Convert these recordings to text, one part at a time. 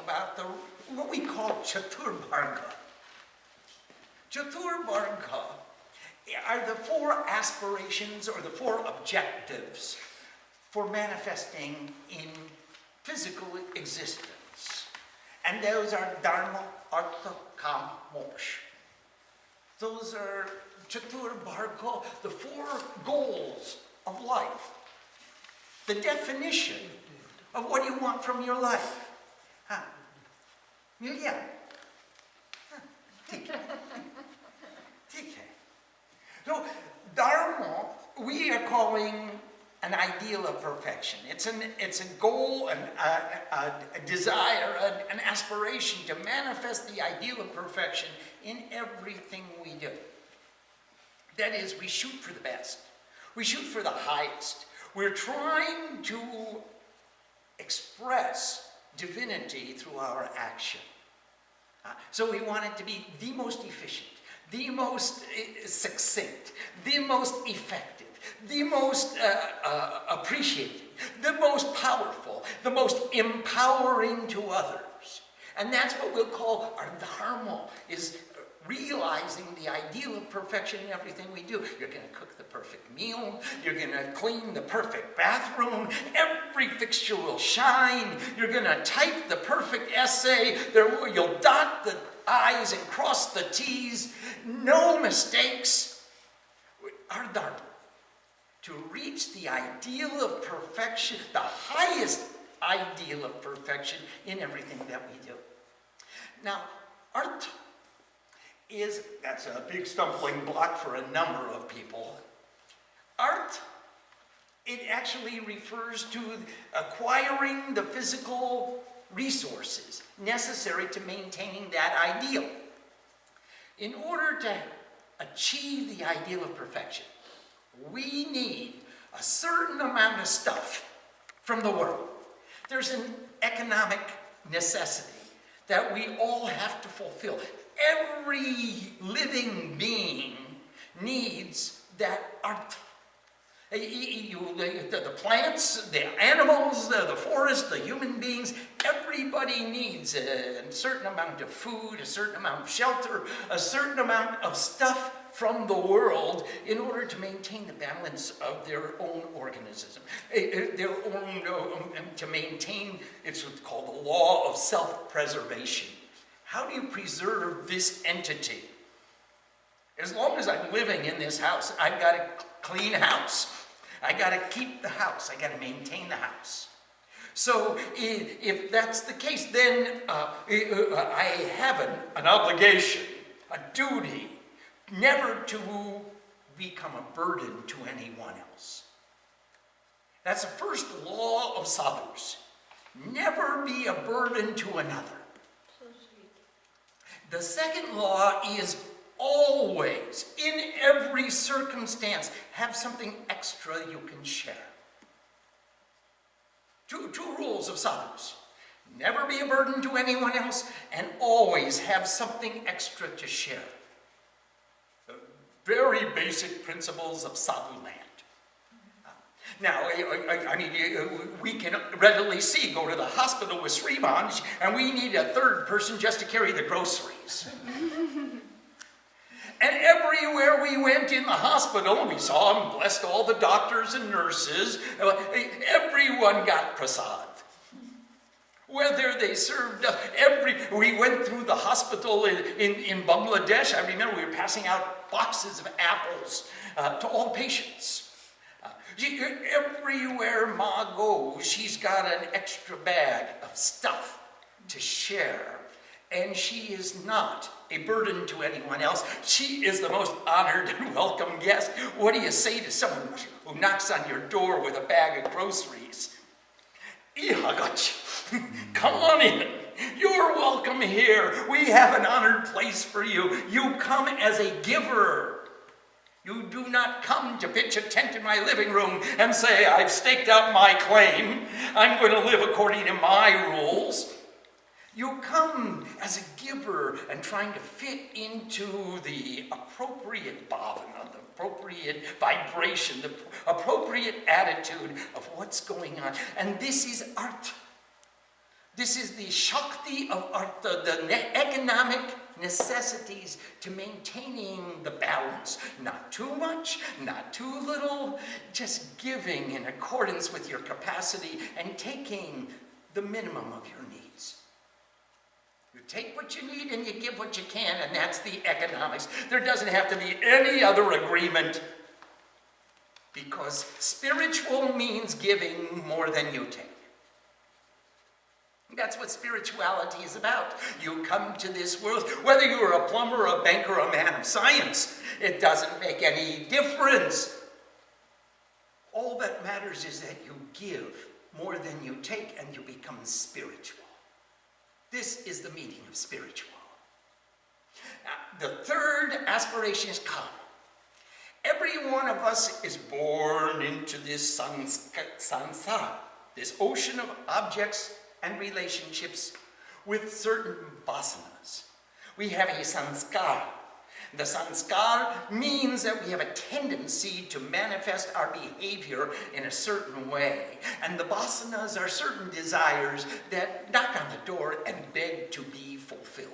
about what we call Chaturvarga. Chaturvarga are the 4 aspirations or the 4 objectives for manifesting in physical existence. And those are Dharma, Artha, Kama, Moksha. Those are Chaturvarga, the 4 goals of life. The definition of what you want from your life. Yeah. So, Dharma, we are calling an ideal of perfection. It's a goal, a desire, an aspiration to manifest the ideal of perfection in everything we do. That is, we shoot for the best. We shoot for the highest. We're trying to express divinity through our action. So we want it to be the most efficient, the most succinct, the most effective, the most appreciated, the most powerful, the most empowering to others. And that's what we'll call our Dharma, is realizing the ideal of perfection in everything we do. You're going to cook the perfect meal. You're going to clean the perfect bathroom. Every fixture will shine. You're going to type the perfect essay. You'll dot the I's and cross the T's. No mistakes. Our Dharma, to reach the ideal of perfection, the highest ideal of perfection in everything that we do. Now, Artha that's a big stumbling block for a number of people. Artha, it actually refers to acquiring the physical resources necessary to maintaining that ideal. In order to achieve the ideal of perfection, we need a certain amount of stuff from the world. There's an economic necessity that we all have to fulfill. Every living being needs that Artha. The plants, the animals, the forest, the human beings, everybody needs a certain amount of food, a certain amount of shelter, a certain amount of stuff from the world in order to maintain the balance of their own organism, to maintain, it's what's called the law of self-preservation. How do you preserve this entity? As long as I'm living in this house, I've got to clean house. I got to keep the house. I got to maintain the house. So if that's the case, then I have an obligation, a duty, never to become a burden to anyone else. That's the first law of sadhus. Never be a burden to another. So sweet. The second law is always, in every circumstance, have something extra you can share. Two rules of sadhus. Never be a burden to anyone else, and always have something extra to share. The very basic principles of sadhu land. Now, I mean, we can readily see, go to the hospital with Swamiji, and we need a third person just to carry the groceries. And everywhere we went in the hospital, we saw and blessed all the doctors and nurses. Everyone got prasad. Whether they served us, we went through the hospital in Bangladesh. I remember we were passing out boxes of apples to all the patients. Everywhere Ma goes, she's got an extra bag of stuff to share. And she is not a burden to anyone else. She is the most honored and welcome guest. What do you say to someone who knocks on your door with a bag of groceries? Come on in. You're welcome here. We have an honored place for you. You come as a giver. You do not come to pitch a tent in my living room and say, I've staked out my claim. I'm going to live according to my rules. You come as a giver and trying to fit into the appropriate bhavana, the appropriate vibration, the appropriate attitude of what's going on. And this is Artha. This is the Shakti of Artha, the economic necessities to maintaining the balance. Not too much, not too little, just giving in accordance with your capacity and taking the minimum of your needs. You take what you need and you give what you can, and that's the economics. There doesn't have to be any other agreement, because spiritual means giving more than you take. That's what spirituality is about. You come to this world, whether you're a plumber, a banker, a man of science, it doesn't make any difference. All that matters is that you give more than you take and you become spiritual. This is the meaning of spiritual. Now, the third aspiration is karma. Every one of us is born into this sansara, this ocean of objects and relationships with certain vasanas. We have a sanskara. The sanskara means that we have a tendency to manifest our behavior in a certain way. And the vasanas are certain desires that knock on the door and beg to be fulfilled.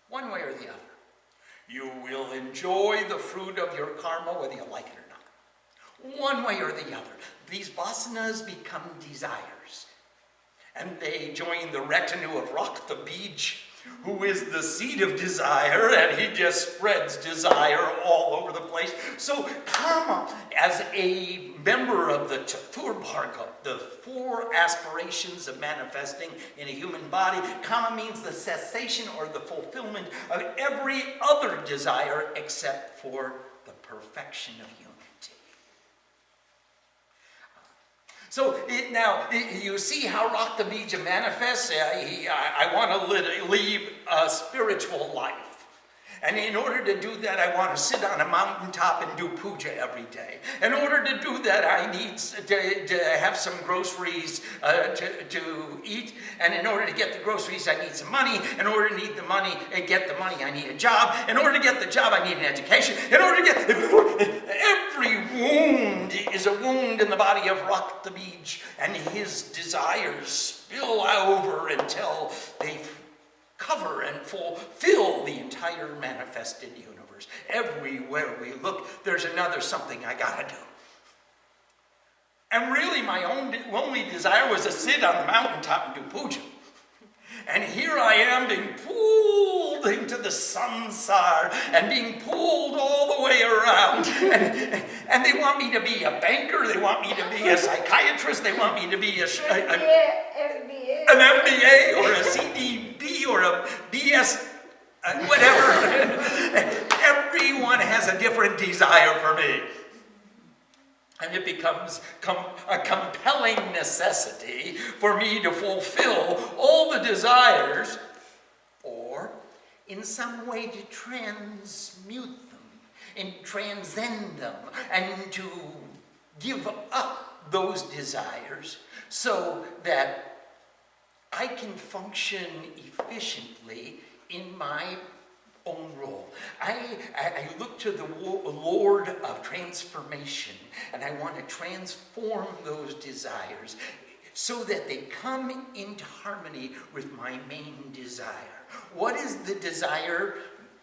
One way or the other. You will enjoy the fruit of your karma whether you like it or not. One way or the other. These vasanas become desires. And they join the retinue of Artha, who is the seed of desire, and he just spreads desire all over the place. So karma, as a member of the Tattva, the four aspirations of manifesting in a human body, karma means the cessation or the fulfillment of every other desire except for the perfection of unity. So now you see how Artha Bija manifests. I want to lead a spiritual life. And in order to do that, I want to sit on a mountaintop and do puja every day. In order to do that, I need to have some groceries to eat. And in order to get the groceries, I need some money. In order to get the money, I need a job. In order to get the job, I need an education. In order to get every wound is a wound in the body of Artha Bija, and his desires spill over until they cover and fulfill the entire manifested universe. Everywhere we look, there's another something I gotta do. And really, my only desire was to sit on the mountaintop and do puja. And here I am being pulled into the sansar and being pulled all the way around. And they want me to be a banker, they want me to be a psychiatrist, they want me to be an MBA or a CDB or a BS, whatever. Everyone has a different desire for me. And it becomes a compelling necessity for me to fulfill all the desires, or in some way to transmute them, and transcend them, and to give up those desires so that I can function efficiently in my own role. I look to the Lord of transformation, and I want to transform those desires so that they come into harmony with my main desire. What is the desire?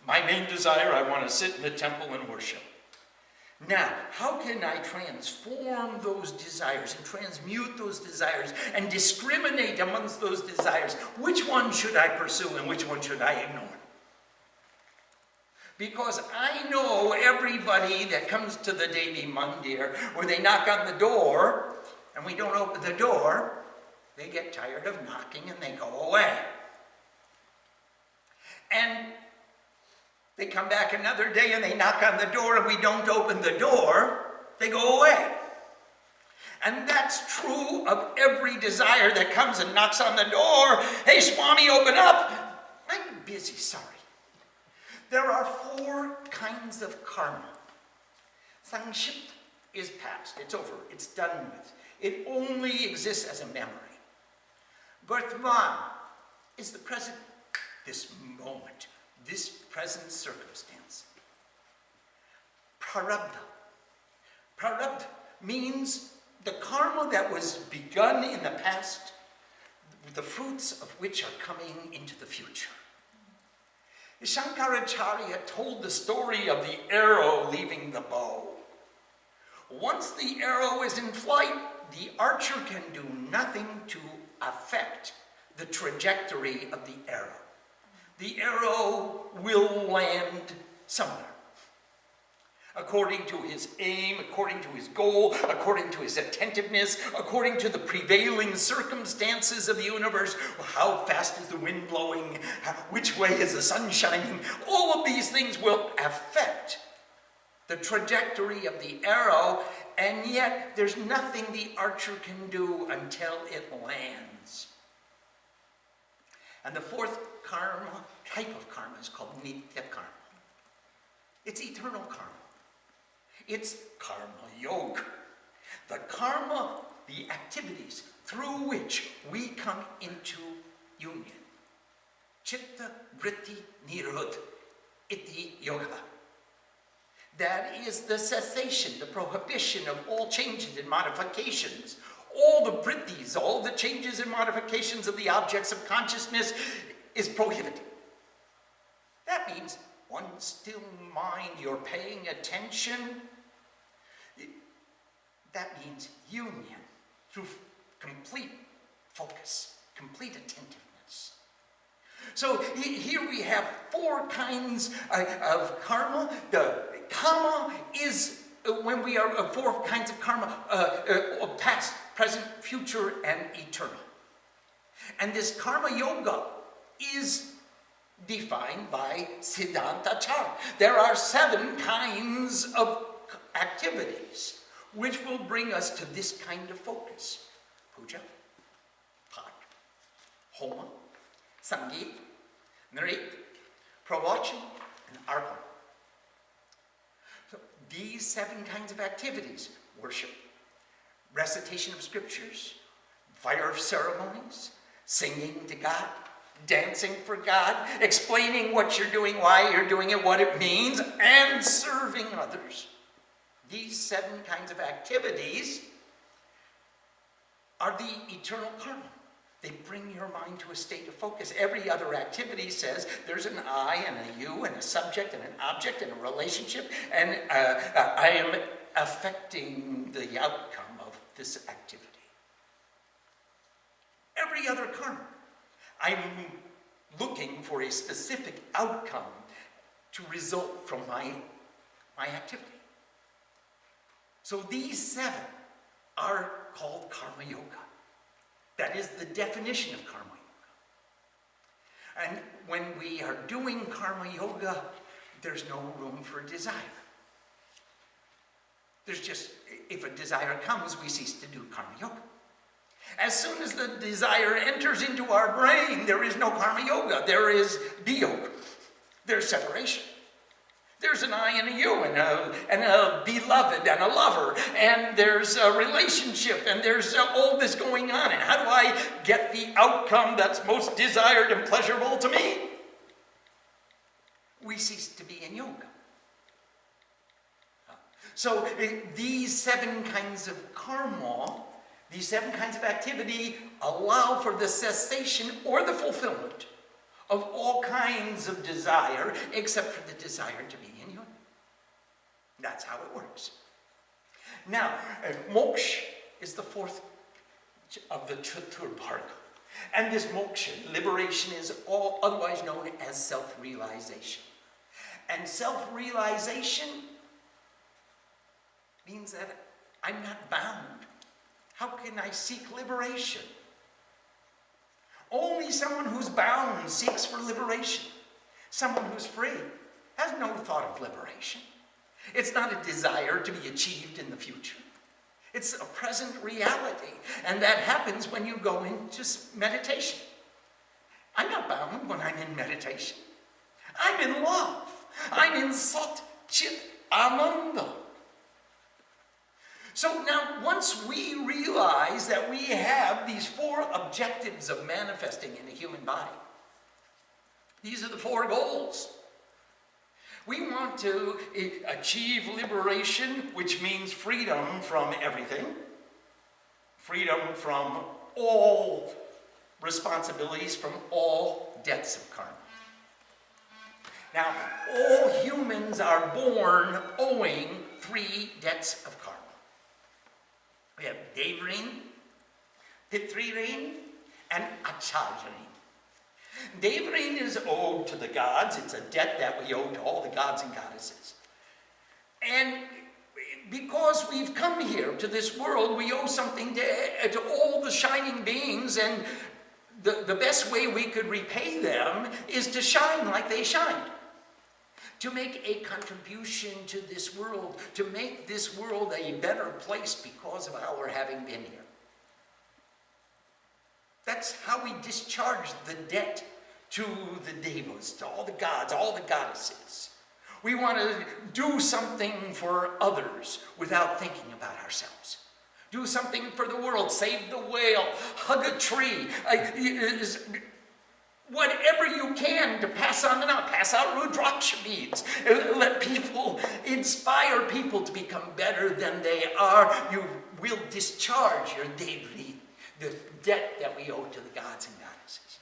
My main desire, I want to sit in the temple and worship. Now, how can I transform those desires and transmute those desires and discriminate amongst those desires? Which one should I pursue and which one should I ignore? Because I know everybody that comes to the Devi Mandir, where they knock on the door, and we don't open the door, they get tired of knocking and they go away. And they come back another day and they knock on the door and we don't open the door, they go away. And that's true of every desire that comes and knocks on the door. Hey, Swami, open up. I'm busy, sorry. There are 4 kinds of karma. Sangshipt is past, it's over, it's done with. It only exists as a memory. Vartman is the present, this moment, this present circumstance. Prarabdha. Prarabdha means the karma that was begun in the past, the fruits of which are coming into the future. Shankaracharya told the story of the arrow leaving the bow. Once the arrow is in flight, the archer can do nothing to affect the trajectory of the arrow. The arrow will land somewhere. According to his aim, according to his goal, according to his attentiveness, according to the prevailing circumstances of the universe, how fast is the wind blowing, which way is the sun shining, all of these things will affect the trajectory of the arrow, and yet there's nothing the archer can do until it lands. And the fourth type of karma is called nitya karma. It's eternal karma. It's karma yoga. The karma, the activities through which we come into union. Chitta vritti nirodha iti yoga. That is the cessation, the prohibition of all changes and modifications. All the vrittis, all the changes and modifications of the objects of consciousness is prohibited. That means one still mind, you're paying attention. That means union through complete focus, complete attentiveness. So here we have four kinds of karma. The karma is when we are four kinds of karma, past, present, future, and eternal. And this karma yoga is defined by Siddhantacharya. There are 7 kinds of activities which will bring us to this kind of focus. Puja, Pat, Homa, Sangeet, Nrit, Pravachan, and Artha. So these 7 kinds of activities: worship, recitation of scriptures, fire ceremonies, singing to God, dancing for God, explaining what you're doing, why you're doing it, what it means, and serving others. These 7 kinds of activities are the eternal karma. They bring your mind to a state of focus. Every other activity says there's an I and a you and a subject and an object and a relationship, and I am affecting the outcome of this activity. Every other karma, I'm looking for a specific outcome to result from my activity. So these 7 are called karma yoga. That is the definition of karma yoga. And when we are doing karma yoga, there's no room for desire. There's just, if a desire comes, we cease to do karma yoga. As soon as the desire enters into our brain, there is no karma yoga. There is biyoga. There's separation. There's an I and a you, and a beloved and a lover, and there's a relationship, and there's all this going on. And how do I get the outcome that's most desired and pleasurable to me? We cease to be in yoga. So these 7 kinds of karma, these 7 kinds of activity allow for the cessation or the fulfillment of all kinds of desire, except for the desire to be in union. That's how it works. Now, moksha is the 4th of the Chaturbarga. And this moksha, liberation, is otherwise known as self-realization. And self-realization means that I'm not bound. How can I seek liberation? Only someone who's bound seeks for liberation. Someone who's free has no thought of liberation. It's not a desire to be achieved in the future. It's a present reality. And that happens when you go into meditation. I'm not bound when I'm in meditation. I'm in love. I'm in Sat Chit Ananda. So now, once we realize that we have these 4 objectives of manifesting in a human body, these are the 4 goals. We want to achieve liberation, which means freedom from everything, freedom from all responsibilities from all debts of karma. Now, all humans are born owing 3 debts of karma. We have Devrin, Pitrin, and Acharyarin. Devrin is owed to the gods. It's a debt that we owe to all the gods and goddesses. And because we've come here to this world, we owe something to all the shining beings, and the best way we could repay them is to shine like they shined. To make a contribution to this world, to make this world a better place because of our having been here. That's how we discharge the debt to the devas, to all the gods, all the goddesses. We want to do something for others without thinking about ourselves. Do something for the world, save the whale, hug a tree, whatever you can to pass on pass out Rudraksha beads. Let people, inspire people to become better than they are. You will discharge your devri, the debt that we owe to the gods and goddesses.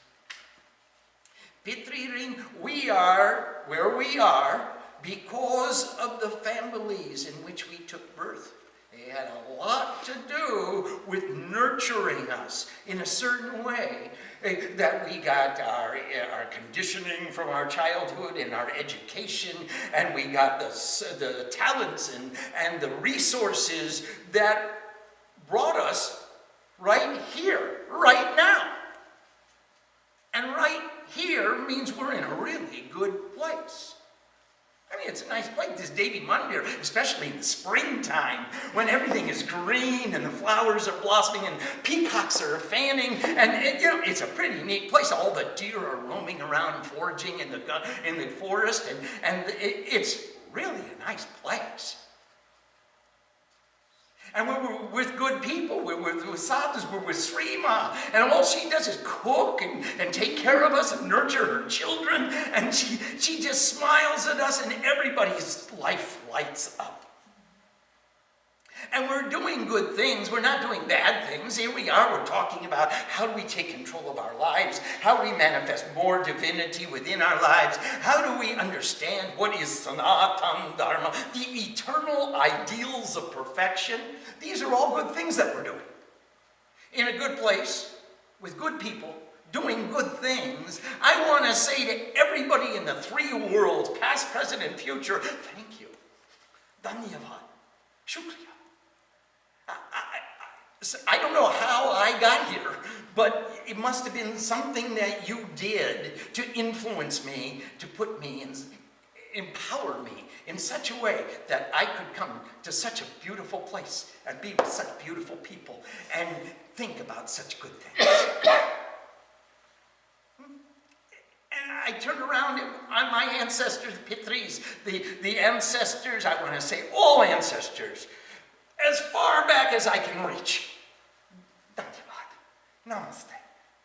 Pitririn, we are where we are because of the families in which we took birth. They had a lot to do with nurturing us in a certain way, that we got our conditioning from our childhood and our education, and we got the talents and the resources that brought us right here, right now. And right here means we're in a really good place. I mean, it's a nice place, this Devi Mandir, especially in the springtime, when everything is green and the flowers are blossoming and peacocks are fanning, and it's a pretty neat place. All the deer are roaming around foraging in the forest, and it's really a nice place. And we're with good people, we're with sadhus, we're with Srima, and all she does is cook and take care of us and nurture her children, and she just smiles at us, and everybody's life lights up. And we're doing good things, we're not doing bad things. Here we are, we're talking about how do we take control of our lives, how do we manifest more divinity within our lives, how do we understand what is Sanatana Dharma, the eternal ideals of perfection. These are all good things that we're doing. In a good place, with good people, doing good things. I want to say to everybody in the 3 worlds, past, present, and future, thank you. Dhanyavad. Shukriya. I don't know how I got here, but it must have been something that you did to influence me, to put me in, empower me in such a way that I could come to such a beautiful place and be with such beautiful people and think about such good things. And I turn around on my ancestors, Pitris, the ancestors, I want to say all ancestors, as far back as I can reach. Dhanyavad. Namaste.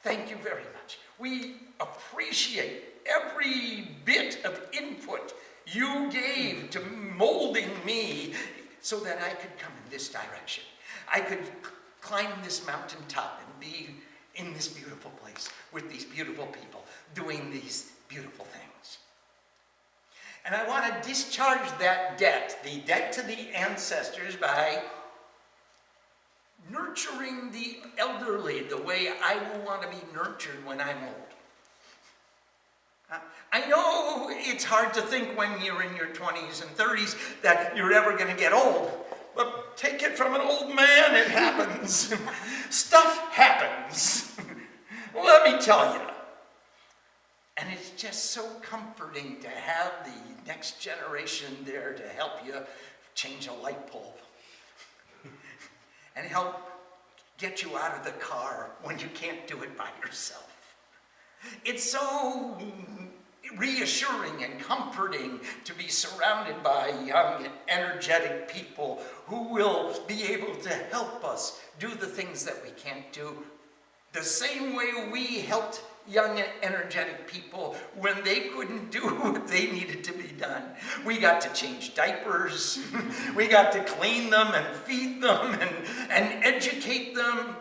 Thank you very much. We appreciate every bit of input you gave to molding me so that I could come in this direction. I could climb this mountaintop and be in this beautiful place with these beautiful people doing these beautiful things. And I want to discharge that debt, the debt to the ancestors, by nurturing the elderly the way I will want to be nurtured when I'm old. I know it's hard to think when you're in your 20s and 30s that you're ever going to get old, but take it from an old man, it happens. Stuff happens. Let me tell you. And it's just so comforting to have the next generation there to help you change a light bulb and help get you out of the car when you can't do it by yourself. It's so reassuring and comforting to be surrounded by young, energetic people who will be able to help us do the things that we can't do the same way we helped young, energetic people when they couldn't do what they needed to be done. We got to change diapers, we got to clean them and feed them and educate them.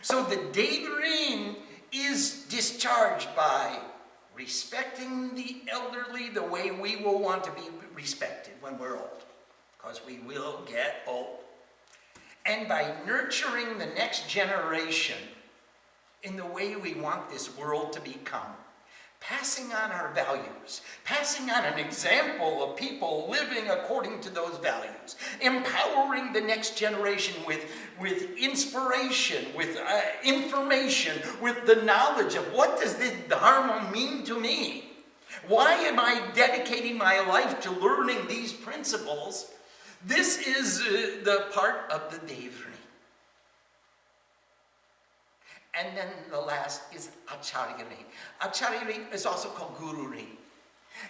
So the Daydream is discharged by respecting the elderly the way we will want to be respected when we're old, because we will get old. And by nurturing the next generation in the way we want this world to become, passing on our values, passing on an example of people living according to those values, empowering the next generation with inspiration, with information, with the knowledge of what does this Dharma mean to me? Why am I dedicating my life to learning these principles? This is the part of the Devrini. And then the last is Acharya Rin. Acharya Rin is also called Guru Rin.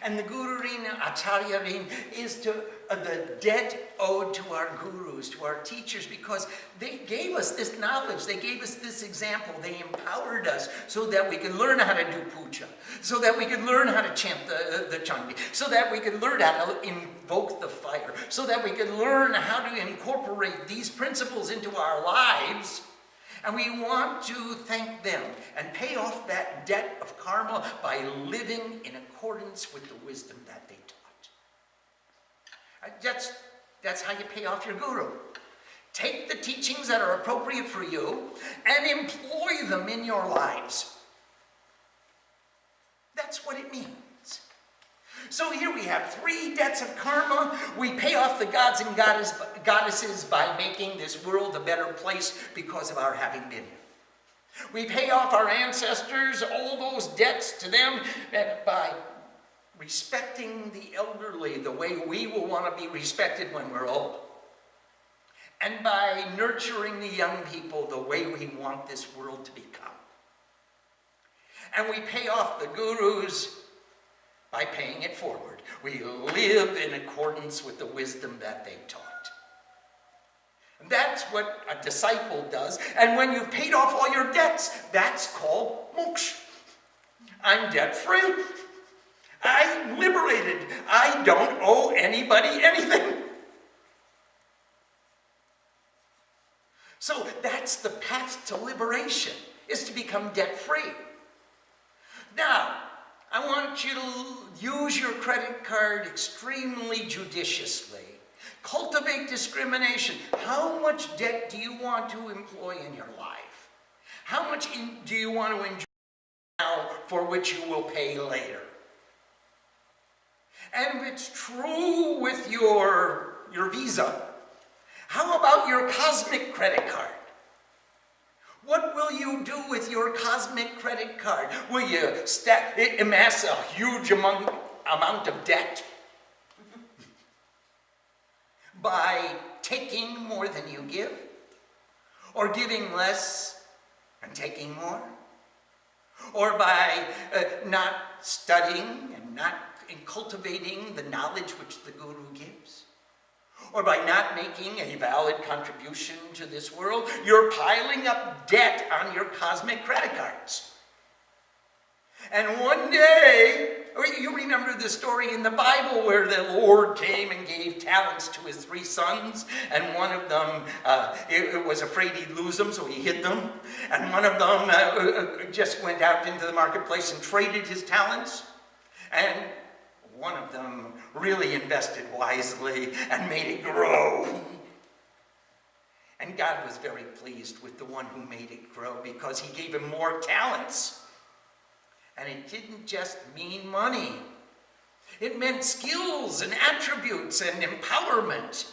And the Guru Rin, Acharya Rin, is the debt owed to our gurus, to our teachers, because they gave us this knowledge, they gave us this example, they empowered us so that we could learn how to do puja, so that we could learn how to chant the chandi, so that we could learn how to invoke the fire, so that we could learn how to incorporate these principles into our lives. And we want to thank them and pay off that debt of karma by living in accordance with the wisdom that they taught. That's how you pay off your guru. Take the teachings that are appropriate for you and employ them in your lives. That's what it means. So here we have 3 debts of karma. We pay off the gods and goddesses by making this world a better place because of our having been here. We pay off our ancestors, all those debts to them, by respecting the elderly the way we will want to be respected when we're old. And by nurturing the young people the way we want this world to become. And we pay off the gurus by paying it forward. We live in accordance with the wisdom that they taught. And that's what a disciple does. And when you've paid off all your debts, that's called moksha. I'm debt-free. I'm liberated. I don't owe anybody anything. So that's the path to liberation, is to become debt-free. Now, I want you to use your credit card extremely judiciously. Cultivate discrimination. How much debt do you want to employ in your life? How much do you want to enjoy now for which you will pay later? And it's true with your Visa. How about your cosmic credit card? What will you do with your cosmic credit card? Will you amass a huge amount of debt by taking more than you give? Or giving less and taking more? Or by not studying and not cultivating the knowledge which the Guru gives? Or by not making a valid contribution to this world? You're piling up debt on your cosmic credit cards. And one day, you remember the story in the Bible where the Lord came and gave talents to his 3 sons, and one of them was afraid he'd lose them, so he hid them. And one of them just went out into the marketplace and traded his talents. And one of them really invested wisely and made it grow. And God was very pleased with the one who made it grow because he gave him more talents. And it didn't just mean money. It meant skills and attributes and empowerment.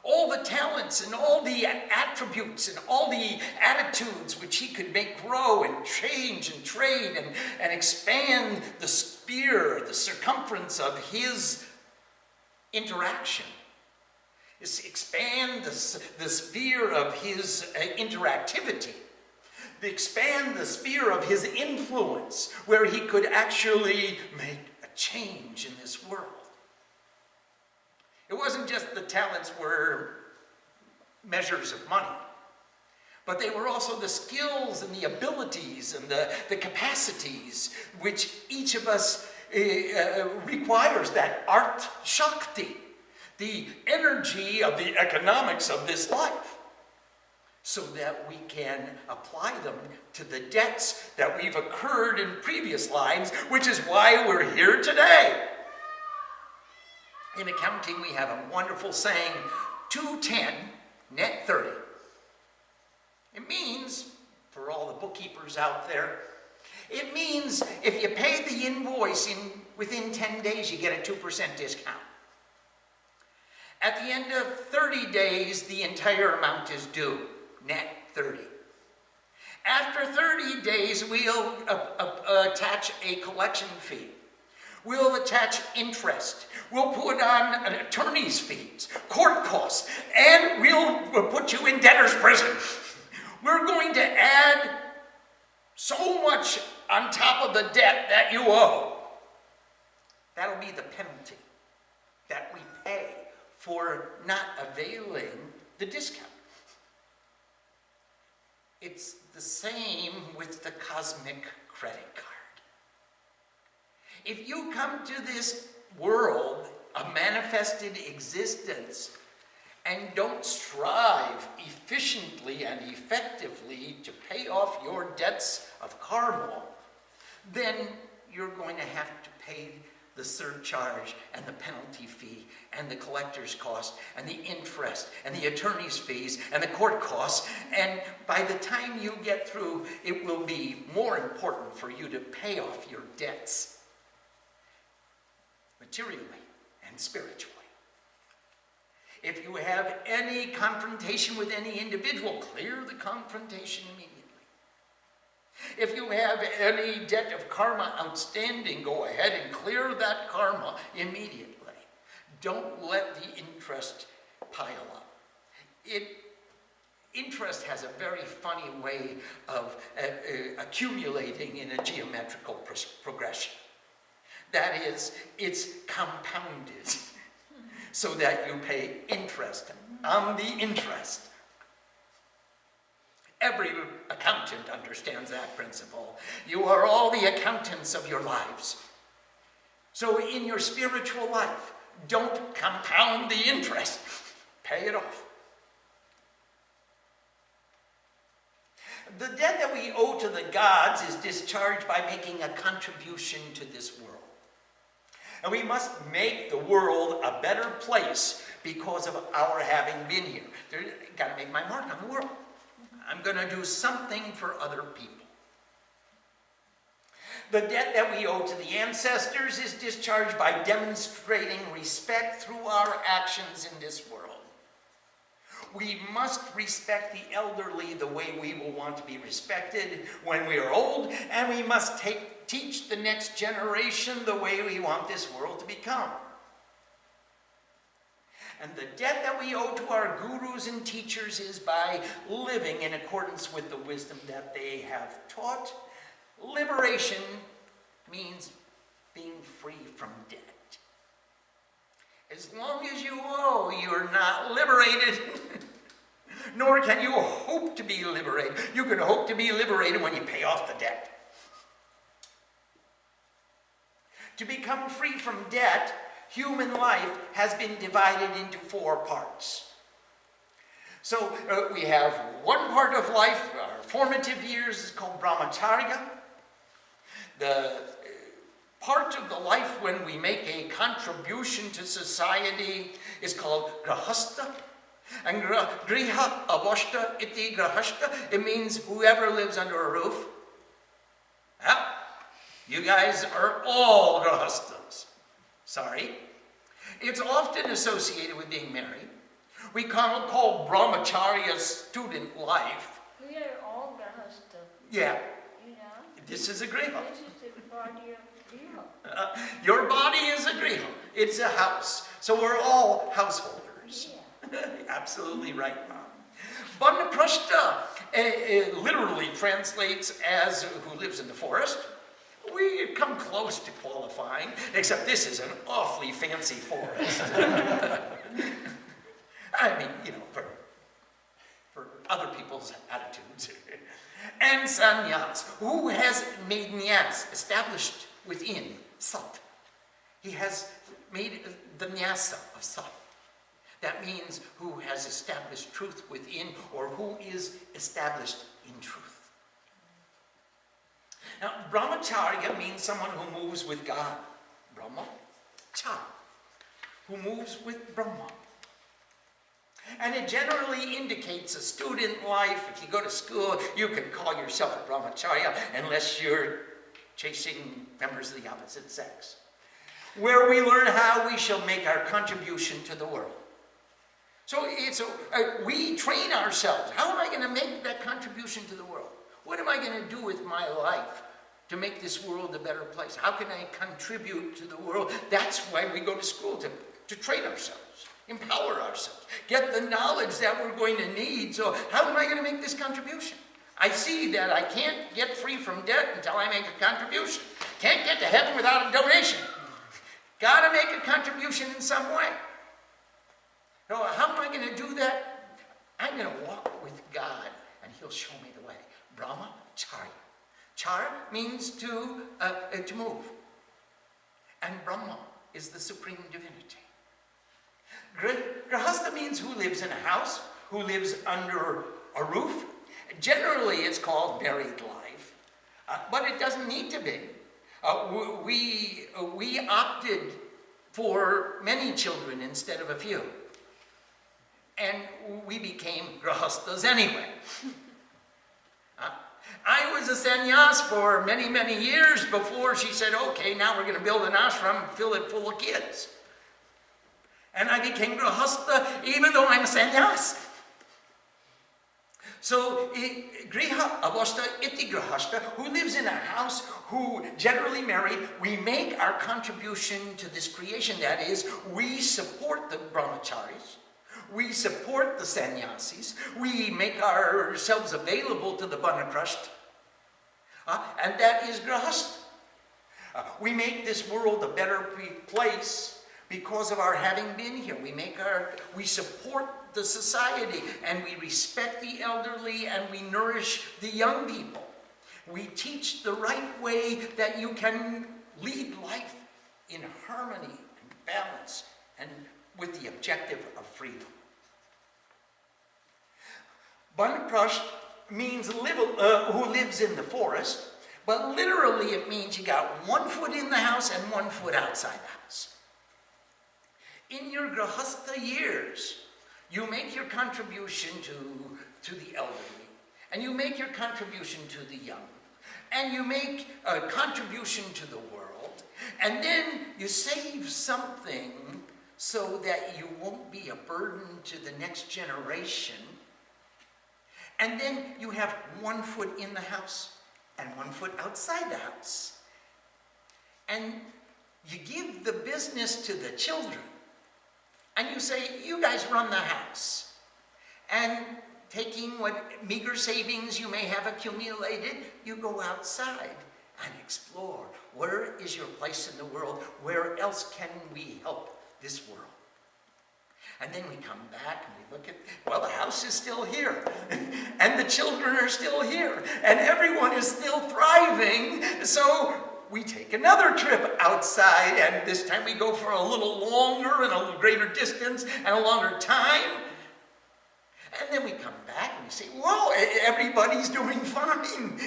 All the talents and all the attributes and all the attitudes which he could make grow and change and trade and expand the sphere, the circumference of his interaction. Expand the sphere of his interactivity. Expand the sphere of his influence, where he could actually make a change in this world. It wasn't just the talents were measures of money, but they were also the skills and the abilities and the capacities which each of us requires, that Artha Shakti, the energy of the economics of this life. so that we can apply them to the debts that we've incurred in previous lives, which is why we're here today. In accounting, we have a wonderful saying, 210, net 30. It means, for all the bookkeepers out there, it means if you pay the invoice within 10 days, you get a 2% discount. At the end of 30 days, the entire amount is due, net 30. After 30 days, we'll attach a collection fee. We'll attach interest. We'll put on an attorney's fees, court costs, and we'll put you in debtor's prison. We're going to add so much on top of the debt that you owe. That'll be the penalty that we pay for not availing the discount. It's the same with the cosmic credit card. If you come to this world, a manifested existence, and don't strive efficiently and effectively to pay off your debts of karma, then you're going to have to pay the surcharge and the penalty fee and the collector's cost and the interest and the attorney's fees and the court costs. And by the time you get through, it will be more important for you to pay off your debts materially and spiritually. If you have any confrontation with any individual, clear the confrontation immediately. If you have any debt of karma outstanding, go ahead and clear that karma immediately. Don't let the interest pile up. Interest has a very funny way of accumulating in a geometrical progression. That is, it's compounded so that you pay interest on the interest. Every accountant understands that principle. You are all the accountants of your lives. So in your spiritual life, don't compound the interest. Pay it off. The debt that we owe to the gods is discharged by making a contribution to this world. And we must make the world a better place because of our having been here. Got to make my mark on the world. I'm going to do something for other people. The debt that we owe to the ancestors is discharged by demonstrating respect through our actions in this world. We must respect the elderly the way we will want to be respected when we are old, and we must teach the next generation the way we want this world to become. And the debt that we owe to our gurus and teachers is by living in accordance with the wisdom that they have taught. Liberation means being free from debt. As long as you owe, you're not liberated. Nor can you hope to be liberated. You can hope to be liberated when you pay off the debt. To become free from debt, human life has been divided into 4 parts. So we have one part of life, our formative years, is called brahmacharya. The part of the life when we make a contribution to society is called grahastha. And griha avashta iti grahashta, it means whoever lives under a roof. Yeah, you guys are all grahastas. Sorry. It's often associated with being married. We call brahmacharya student life. We are all grahasta. Yeah. You know? This is a griha. This is the body of griha. Your body is a griha. It's a house. So we're all householders. Yeah. Absolutely right, Mom. Vanaprastha literally translates as who lives in the forest. We come close to qualifying, except this is an awfully fancy forest. I mean, you know, for other people's attitudes. And sannyas, who has made nyas, established within sat. He has made the nyasa of sat. That means who has established truth within, or who is established in truth. Now, brahmacharya means someone who moves with God. Brahmacharya, who moves with Brahma. And it generally indicates a student life. If you go to school, you can call yourself a brahmacharya unless you're chasing members of the opposite sex. Where we learn how we shall make our contribution to the world. So we train ourselves. How am I going to make that contribution to the world? What am I going to do with my life to make this world a better place? How can I contribute to the world? That's why we go to school, to train ourselves, empower ourselves, get the knowledge that we're going to need. So how am I going to make this contribution? I see that I can't get free from debt until I make a contribution. Can't get to heaven without a donation. Got to make a contribution in some way. So how am I going to do that? I'm going to walk with God, and He'll show me the way. Brahmacharya. Chara means to move. And Brahma is the supreme divinity. Grihastha means who lives in a house, who lives under a roof. Generally, it's called married life, but it doesn't need to be. We opted for many children instead of a few. And we became grihasthas anyway. I was a sannyas for many, many years before she said, okay, now we're going to build an ashram and fill it full of kids. And I became grihastha even though I'm a sannyas. So, griha avashta iti grihastha, who lives in a house, who generally married, we make our contribution to this creation. That is, we support the brahmacharis. We support the sannyasis. We make ourselves available to the vanaprastha. And that is grihastha. We make this world a better place because of our having been here. We support the society, and we respect the elderly, and we nourish the young people. We teach the right way that you can lead life in harmony and balance, and with the objective of freedom. Vanaprastha means who lives in the forest, but literally it means you got 1 foot in the house and 1 foot outside the house. In your grihastha years, you make your contribution to the elderly, and you make your contribution to the young, and you make a contribution to the world, and then you save something so that you won't be a burden to the next generation. And then you have 1 foot in the house and 1 foot outside the house. And you give the business to the children. And you say, you guys run the house. And taking what meager savings you may have accumulated, you go outside and explore. Where is your place in the world? Where else can we help this world? And then we come back and we look at, well, the house is still here. And the children are still here. And everyone is still thriving. So we take another trip outside, and this time we go for a little longer and a little greater distance and a longer time. And then we come back and we say, whoa, everybody's doing fine.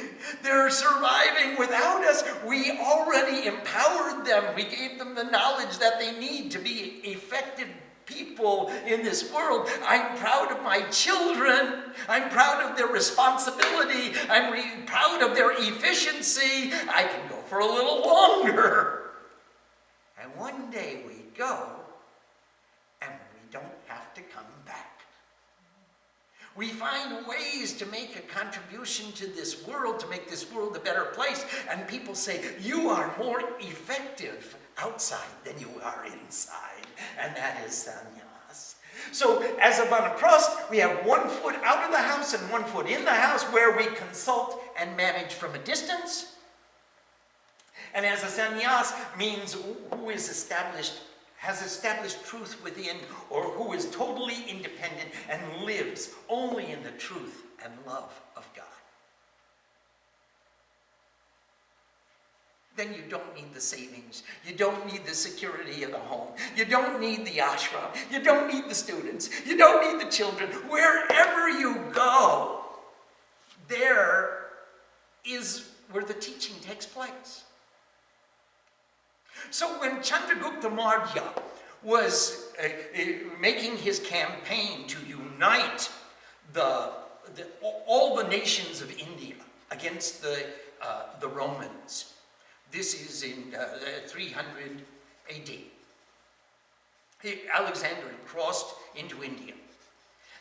They're surviving without us. We already empowered them. We gave them the knowledge that they need to be effective people in this world. I'm proud of my children. I'm proud of their responsibility. I'm really proud of their efficiency. I can go for a little longer. And one day we go, and we don't have to come back. We find ways to make a contribution to this world, to make this world a better place. And people say, you are more effective outside than you are inside. And that is sannyas. So as a vanaprastha, we have 1 foot out of the house and 1 foot in the house, where we consult and manage from a distance. And as a sannyas means who is established, has established truth within, or who is totally independent and lives only in the truth and love of God. then you don't need the savings. You don't need the security of the home. You don't need the ashram. You don't need the students. You don't need the children. Wherever you go, there is where the teaching takes place. So when Chandragupta Maurya was making his campaign to unite all the nations of India against the Romans, this is in 300 AD. Alexander crossed into India.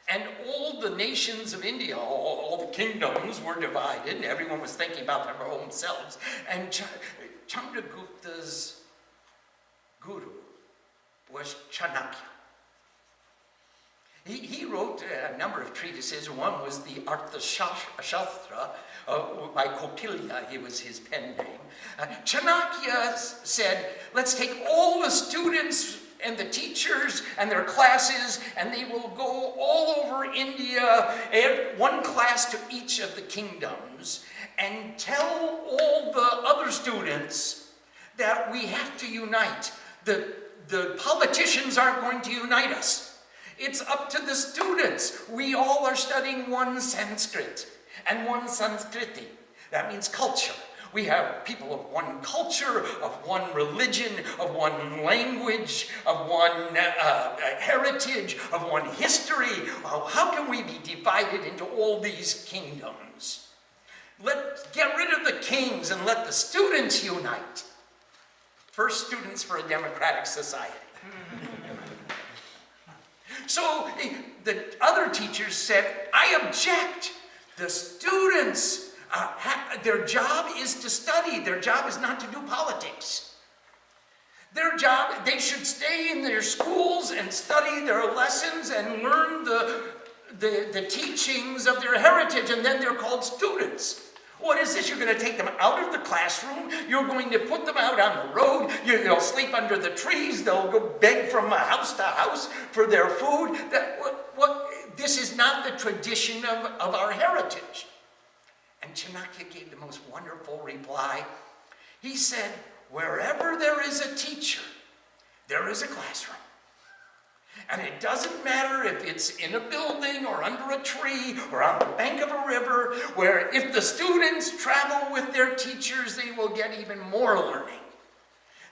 And all the nations of India, all the kingdoms were divided, and everyone was thinking about their own selves. And Chandragupta's guru was Chanakya. He wrote a number of treatises. One was the Artha by Kautilya. He was his pen name. Chanakya said, let's take all the students and the teachers and their classes, and they will go all over India, add one class to each of the kingdoms, and tell all the other students that we have to unite. The politicians aren't going to unite us. It's up to the students. We all are studying one Sanskrit and one Sanskriti. That means culture. We have people of one culture, of one religion, of one language, of one heritage, of one history. How can we be divided into all these kingdoms? Let's get rid of the kings and let the students unite. First students for a democratic society. So the other teachers said, I object. The students, their job is to study. Their job is not to do politics. Their job, they should stay in their schools and study their lessons and learn the teachings of their heritage, and then they're called students. What is this? You're going to take them out of the classroom. You're going to put them out on the road. They'll sleep under the trees. They'll go beg from house to house for their food. This is not the tradition of our heritage. And Chanakya gave the most wonderful reply. He said, wherever there is a teacher, there is a classroom. And it doesn't matter if it's in a building or under a tree or on the bank of a river, where if the students travel with their teachers, they will get even more learning.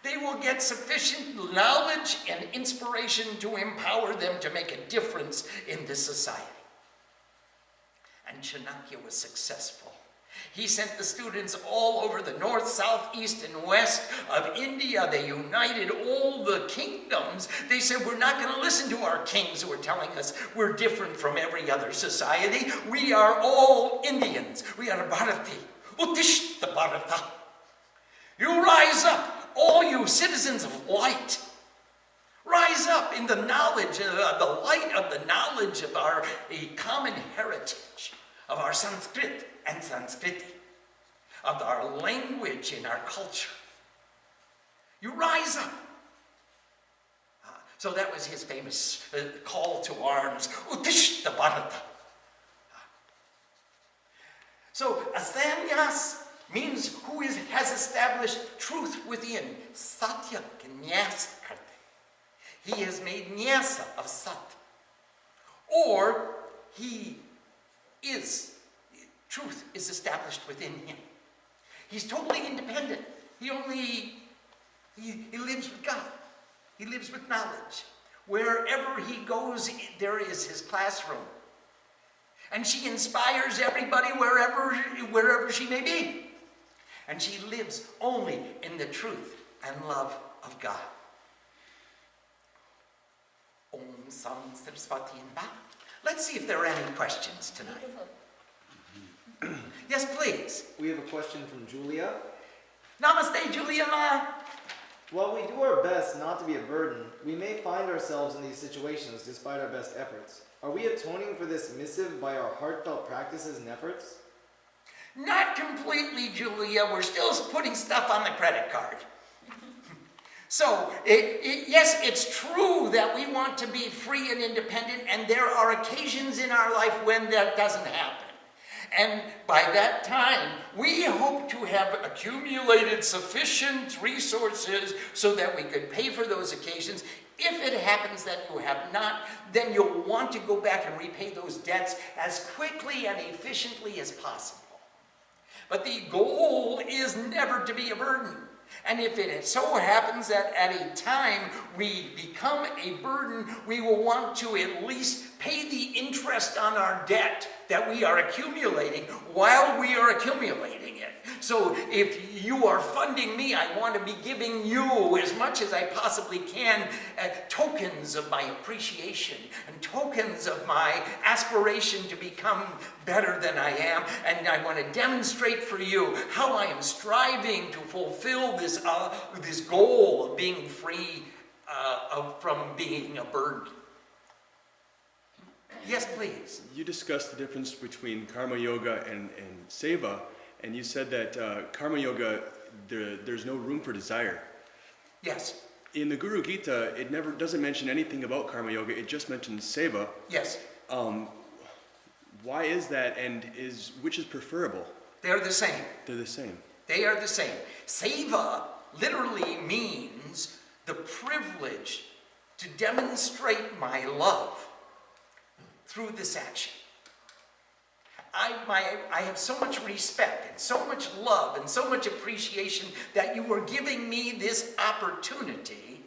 They will get sufficient knowledge and inspiration to empower them to make a difference in this society. And Chanakya was successful. He sent the students all over the north, south, east, and west of India. They united all the kingdoms. They said, we're not going to listen to our kings who are telling us we're different from every other society. We are all Indians. We are Bharati. Uttishta Bharata. You rise up, all you citizens of light. Rise up in the knowledge, the light of the knowledge of our common heritage, of our Sanskrit and Sanskriti, of our language and our culture. You rise up. So that was his famous call to arms, Uttishta Bharata. So a sannyas means who has established truth within. Satya nyasa karte. He has made nyasa of sat. Or truth is established within him. He's totally independent. He lives with God. He lives with knowledge. Wherever he goes, there is his classroom. And she inspires everybody wherever she may be. And she lives only in the truth and love of God. Om Sam Saraswati and Ba. Let's see if there are any questions tonight. Yes, please. We have a question from Julia. Namaste, Julia Ma. While we do our best not to be a burden, we may find ourselves in these situations despite our best efforts. Are we atoning for this missive by our heartfelt practices and efforts? Not completely, Julia. We're still putting stuff on the credit card. So, yes, it's true that we want to be free and independent, and there are occasions in our life when that doesn't happen. And by that time, we hope to have accumulated sufficient resources so that we could pay for those occasions. If it happens that you have not, then you'll want to go back and repay those debts as quickly and efficiently as possible. But the goal is never to be a burden. And if it so happens that at a time we become a burden, we will want to at least pay the interest on our debt that we are accumulating while we are accumulating it. So if you are funding me, I want to be giving you as much as I possibly can, tokens of my appreciation and tokens of my aspiration to become better than I am. And I want to demonstrate for you how I am striving to fulfill this goal of being free from being a burden. Yes, please. You discussed the difference between karma yoga and seva, and you said that karma yoga, there's no room for desire. Yes. In the Guru Gita, it never doesn't mention anything about karma yoga. It just mentions seva. Yes. Why is that, and which is preferable? They're the same. They're the same. They are the same. Seva literally means the privilege to demonstrate my love through this action. I have so much respect and so much love and so much appreciation that you were giving me this opportunity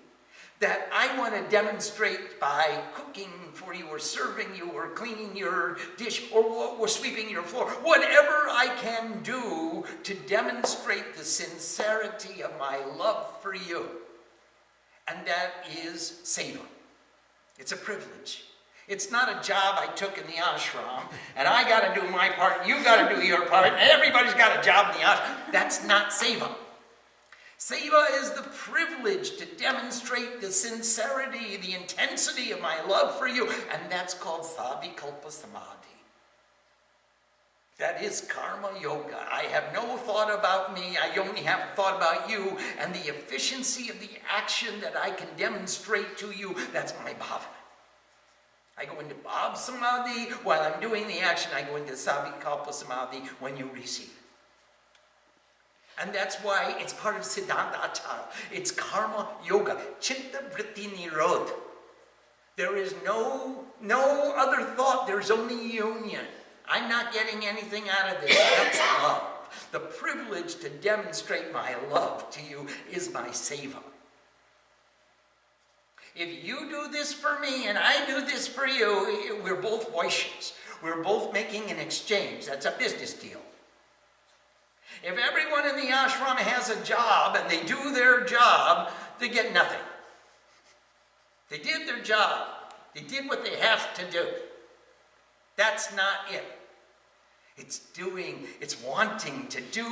that I want to demonstrate by cooking for you or serving you or cleaning your dish or sweeping your floor. Whatever I can do to demonstrate the sincerity of my love for you. And that is seva. It's a privilege. It's not a job I took in the ashram, and I got to do my part, you got to do your part, and everybody's got a job in the ashram. That's not seva. Seva is the privilege to demonstrate the sincerity, the intensity of my love for you, and that's called savikalpa samadhi. That is karma yoga. I have no thought about me, I only have thought about you, and the efficiency of the action that I can demonstrate to you, that's my bhavana. I go into bhav samadhi while I'm doing the action. I go into savikalpa samadhi when you receive it. And that's why it's part of Siddhanta Achara. It's karma yoga. Chitta vritti nirodha. There is no other thought. There's only union. I'm not getting anything out of this. That's love. The privilege to demonstrate my love to you is my seva. If you do this for me and I do this for you, we're both Vaishyas. We're both making an exchange. That's a business deal. If everyone in the ashram has a job and they do their job, they get nothing. They did their job. They did what they have to do. That's not it. It's wanting to do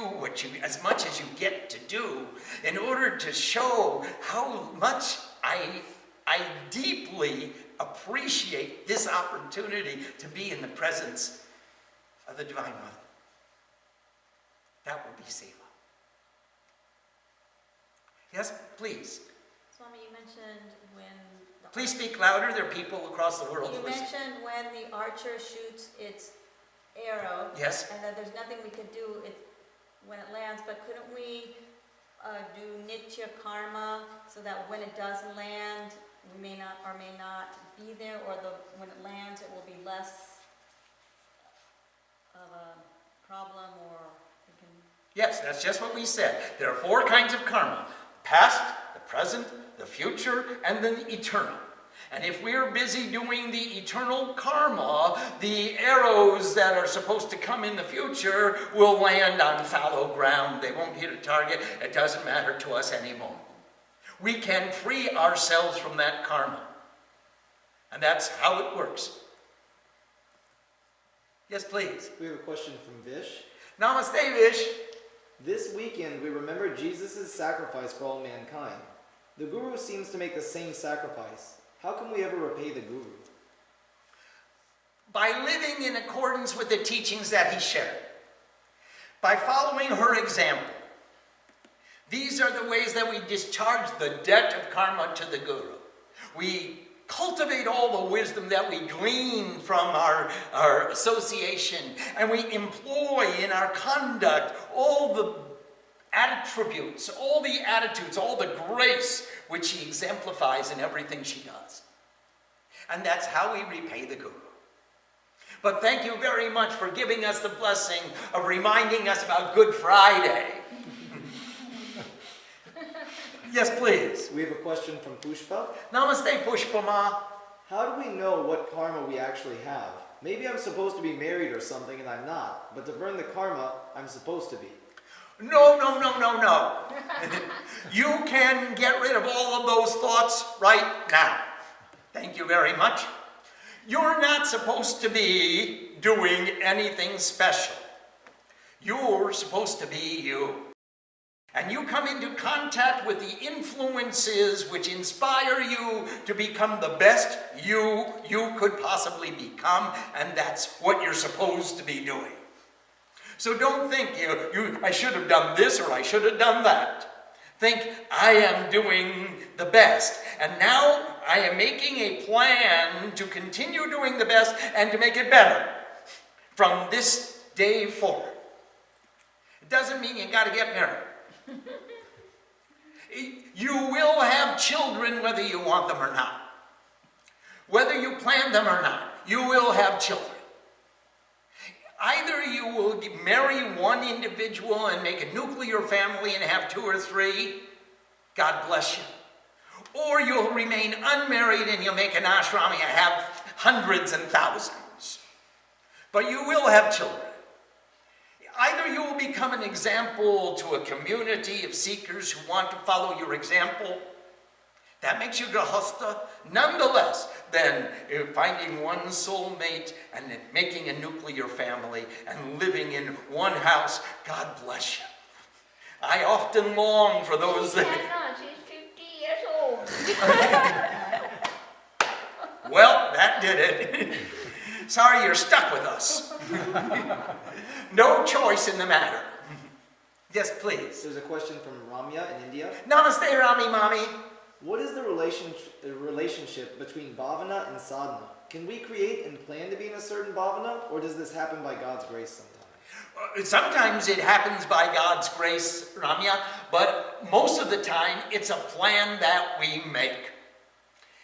as much as you get to do in order to show how much I deeply appreciate this opportunity to be in the presence of the Divine Mother. That will be seva. Yes, please. Swami, you mentioned when... Please speak louder. There are people across the world. You mentioned when the archer shoots its arrow. Yes. And that there's nothing we could do when it lands, but couldn't we do nitya karma so that when it does land, we may not or may not be there, or when it lands, it will be less of a problem, or we can... Yes, that's just what we said. There are 4 kinds of karma. Past, the present, the future, and then the eternal. And if we're busy doing the eternal karma, the arrows that are supposed to come in the future will land on fallow ground. They won't hit a target. It doesn't matter to us anymore. We can free ourselves from that karma. And that's how it works. Yes, please. We have a question from Vish. Namaste, Vish. This weekend, we remember Jesus' sacrifice for all mankind. The Guru seems to make the same sacrifice. How can we ever repay the Guru? By living in accordance with the teachings that he shared. By following her example. These are the ways that we discharge the debt of karma to the Guru. We cultivate all the wisdom that we glean from our association, and we employ in our conduct all the attributes, all the attitudes, all the grace which she exemplifies in everything she does. And that's how we repay the Guru. But thank you very much for giving us the blessing of reminding us about Good Friday. Yes, please. We have a question from Pushpa. Namaste, Pushpama. How do we know what karma we actually have? Maybe I'm supposed to be married or something and I'm not, but to burn the karma, I'm supposed to be. No. You can get rid of all of those thoughts right now. Thank you very much. You're not supposed to be doing anything special. You're supposed to be you. And you come into contact with the influences which inspire you to become the best you could possibly become, and that's what you're supposed to be doing. So don't think, I should have done this or I should have done that. Think, I am doing the best. And now I am making a plan to continue doing the best and to make it better from this day forward. It doesn't mean you got to get married. You will have children whether you want them or not. Whether you plan them or not, you will have children. Either you will marry one individual and make a nuclear family and have 2 or 3, God bless you. Or you'll remain unmarried and you'll make an ashram and have hundreds and thousands. But you will have children. Either you will become an example to a community of seekers who want to follow your example. That makes you grahastha. Nonetheless, then finding one soulmate and making a nuclear family and living in one house, God bless you. I often long for those She's 50 years old. Well, that did it. Sorry you're stuck with us. No choice in the matter. Yes, please. There's a question from Ramya in India. Namaste, Rami Mami. What is the relationship between bhavana and sadhana? Can we create and plan to be in a certain bhavana, or does this happen by God's grace sometimes? Sometimes it happens by God's grace, Ramya, but most of the time it's a plan that we make.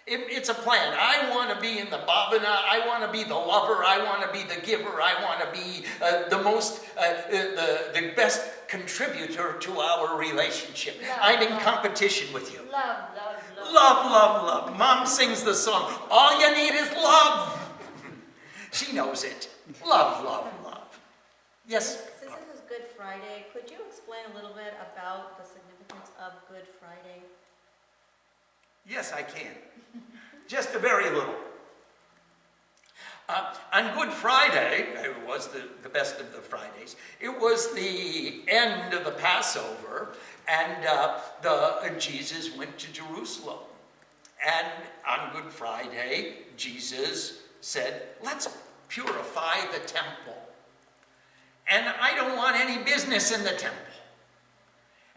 It's a plan. I want to be in the bhavana. I want to be the lover. I want to be the giver. I want to be the best contributor to our relationship. I'm in competition with you. Love. Mom sings the song. All you need is love. She knows it. Love. Yes? Since this is Good Friday, could you explain a little bit about the significance of Good Friday? Yes, I can. Just a very little. On Good Friday, it was the best of the Fridays, it was the end of the Passover, and Jesus went to Jerusalem. And on Good Friday, Jesus said, let's purify the temple. And I don't want any business in the temple.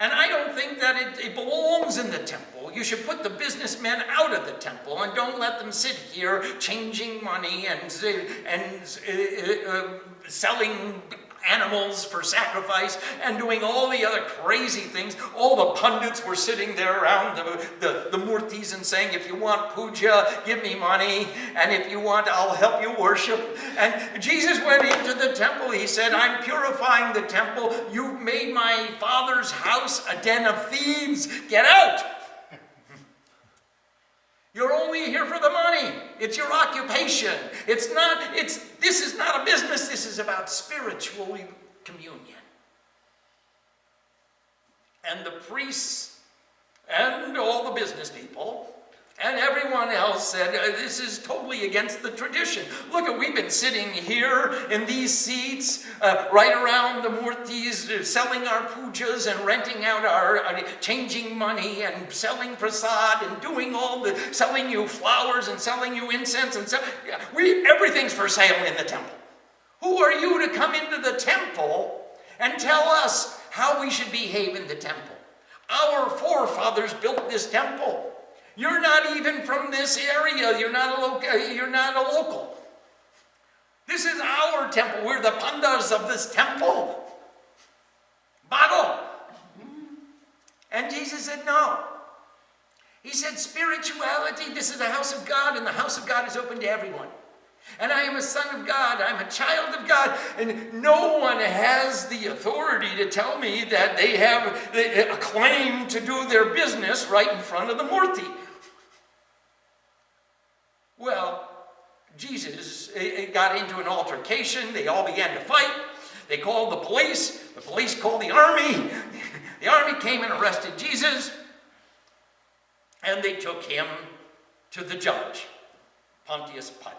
And I don't think that it belongs in the temple. You should put the businessmen out of the temple and don't let them sit here changing money and selling animals for sacrifice and doing all the other crazy things. All the pundits were sitting there around the murtis and saying, if you want puja, give me money. And if you want, I'll help you worship. And Jesus went into the temple. He said, I'm purifying the temple. You've made my Father's house a den of thieves. Get out. You're only here for the money. It's your occupation. This is not a business. This is about spiritual communion. And the priests and all the business people and everyone else said, this is totally against the tradition. Look, we've been sitting here in these seats, right around the murtis, selling our pujas and renting out changing money and selling prasad and doing selling you flowers and selling you incense and everything's for sale in the temple. Who are you to come into the temple and tell us how we should behave in the temple? Our forefathers built this temple. You're not even from this area. You're not a local. This is our temple. We're the pandas of this temple. Bago. And Jesus said, no. He said, spirituality, this is the house of God, and the house of God is open to everyone. And I am a son of God, I'm a child of God, and no one has the authority to tell me that they have a claim to do their business right in front of the Murti. Well, Jesus got into an altercation. They all began to fight. They called the police. The police called the army. The army came and arrested Jesus. And they took him to the judge, Pontius Pilate.